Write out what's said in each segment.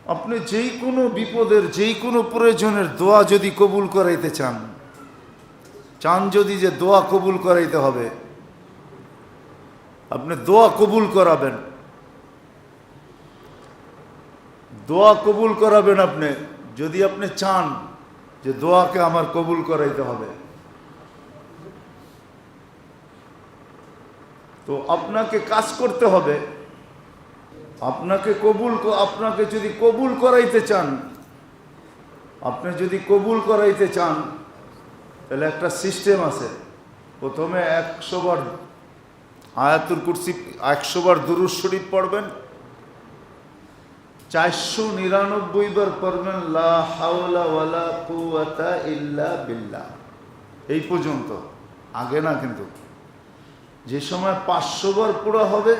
আপনি যেই কোনো বিপদের যেই কোনো প্রয়োজনের দোয়া যদি কবুল করাইতে চান, যদি যে দোয়া কবুল করাইতে হবে, আপনি দোয়া কবুল করাবেন, দোয়া কবুল করাবেন। আপনি যদি আপনি চান যে দোয়াকে আমার কবুল করাইতে হবে, তো আপনাকে কাজ করতে হবে। আপনাকে যদি কবুল করাইতে চান, আপনি যদি কবুল করাইতে চান, তাহলে একটা সিস্টেম আছে। প্রথমে 100 বার আয়াতুল কুরসি, 100 বার দুরূদ শরীফ পড়বেন, 499 বার পড়বেন লা হাওলা ওয়ালা কুওয়াতা ইল্লা বিল্লাহ, এই পর্যন্ত, আগে না। কিন্তু যে সময় 500 বার পুরো হবে,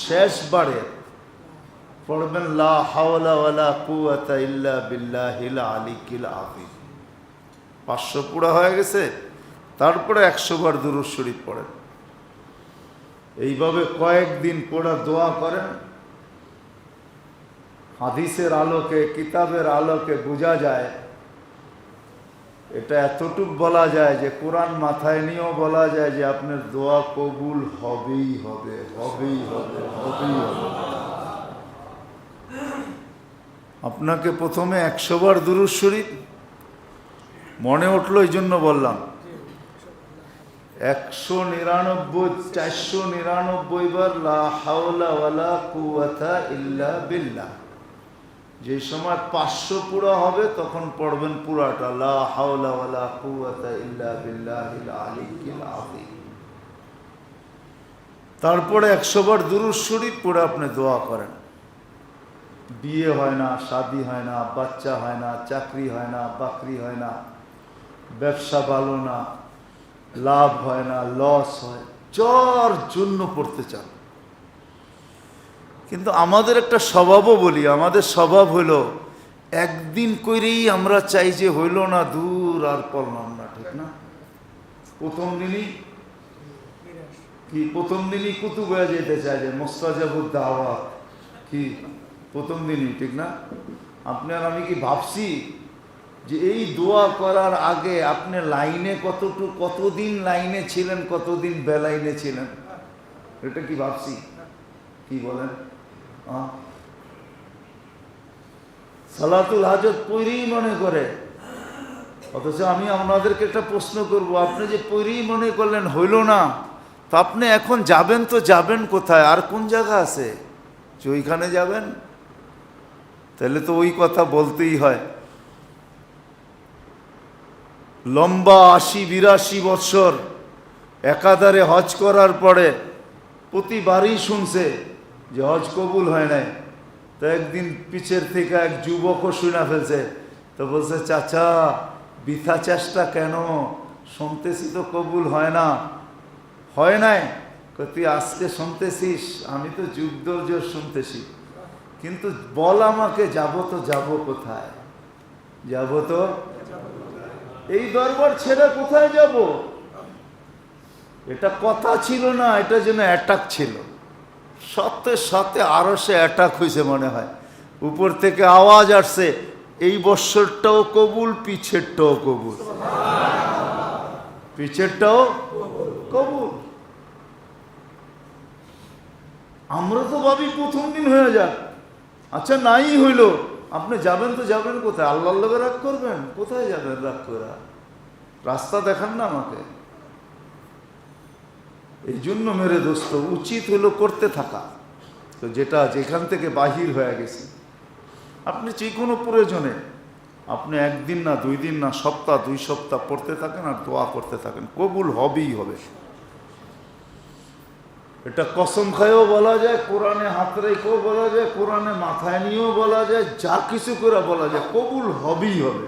শেষ বারে পড়বেন লা হাওলা ওয়ালা কুওয়াতা ইল্লা বিল্লাহিল আলিয়্যিল আযীম। 500 পুরা হয়ে গেছে, তারপরে 100 বার দুরূদ শরীফ পড়েন। এইভাবে কয়েকদিন পড়া দোয়া করেন। হাদিসের আলোকে, কিতাবের আলোকে বোঝা যায়, এটা এতটুকু বলা যায় যে কোরআন মাথায় নিয়েও বলা যায় যে আপনার দোয়া কবুল হবেই হবে, হবেই হবে, হবেই হবে। আপনাকে প্রথমে 100 বার দুরূদ শরীফ মনে উঠলো, এই জন্য বললাম। 499 বার লা হাওলা ওয়ালা কুওয়াতা ইল্লা বিল্লাহ। যে সময় 500 পুরা হবে, তখন পড়বেন পুরাটা লা হাওলা ওয়ালা কুওয়াতা ইল্লা বিল্লাহিল আলিয়্যিল আযীম। তারপরে 100 বার দুরূদ শরীফ পড়ে আপনি দোয়া করেন। বিয়ে হয় না, শাদী হয় না, বাচ্চা হয় না, চাকরি হয় না, বাকরি হয় না, ব্যবসা ভালো না, লাভ হয় না, লস হয়, যার জন্য পড়তে চান। কিন্তু আমাদের একটা স্বভাবও বলি, আমাদের স্বভাব হইল একদিন করেই আমরা চাই যে হইল না, দূর আর পড়লাম না, ঠিক না? প্রথম দিনই কুতুব হয়ে যেতে চাই, যে মুস্তাজাবুদ দাওয়াত কি প্রথম দিনই, ঠিক না? আপনি আর আমি কি ভাবছি যে এই দোয়া করার আগে আপনি লাইনে কতদিন লাইনে ছিলেন, কতদিন বেলাইনে ছিলেন? এটা কি ভাবছি? কি বলেন? সালাতুল হাজত পড়েই মনে করে, অথচ আমি আপনাদেরকে একটা প্রশ্ন করব, আপনি যে পড়েই মনে করলেন হইল না, তো আপনি এখন যাবেন, তো যাবেন কোথায়? আর কোন জায়গা আছে যে ওইখানে যাবেন? তাহলে তো ওই কথা বলতেই হয়। লম্বা 80-82 বছর একাধারে হজ করার পরে প্রতিবারই শুনছে যে হজ কবুল হয় নাই। তো একদিন পিছের থেকে এক যুবকও শুনে ফেলছে, তো বলছে, চাচা বৃথা চেষ্টা কেন, শুনতেছি তো কবুল হয় না। হয় নাই? তুই আজকে শুনতেছিস, আমি তো যুগ দর্জর শুনতেছি, কিন্তু বল আমাকে, যাব তো যাব কোথায়? যাব তো এই দরবার ছেড়ে কোথায় যাব? এটা কথা ছিল না, এটা যেন অ্যাটাক ছিল। সাথে সাথে আরো সে অ্যাটাক হয়েছে মনে হয়, উপর থেকে আওয়াজ আসছে, এই বৎসরটাও কবুল, পিছেরটাও কবুল, পিছেরটাও কবুল। আমরা তো ভাবি প্রথম দিন হয়ে যাক, আচ্ছা নাই হইল, আপনি যাবেন তো যাবেন কোথায়? আল্লাহর লগে রাগ করবেন? কোথায় যাবেন রাগ করে? রাস্তা দেখান না আমাকে। এই জন্য মেরে দোস্ত, উচিত হলো করতে থাকা। তো যেখান থেকে বাহির হয়ে গেছে, আপনি যে কোনো প্রয়োজনে আপনি একদিন না, 2 দিন না, সপ্তাহ 2 সপ্তাহ পড়তে থাকেন আর দোয়া করতে থাকেন, কবুল হবেই হবে। এটা কসম খায়ও বলা যায়, কোরআনে হাত রেখেও বলা যায়, কোরআনে মাথায় নিয়েও বলা যায়, যা কিছু করে বলা যায়, কবুল হবেই হবে।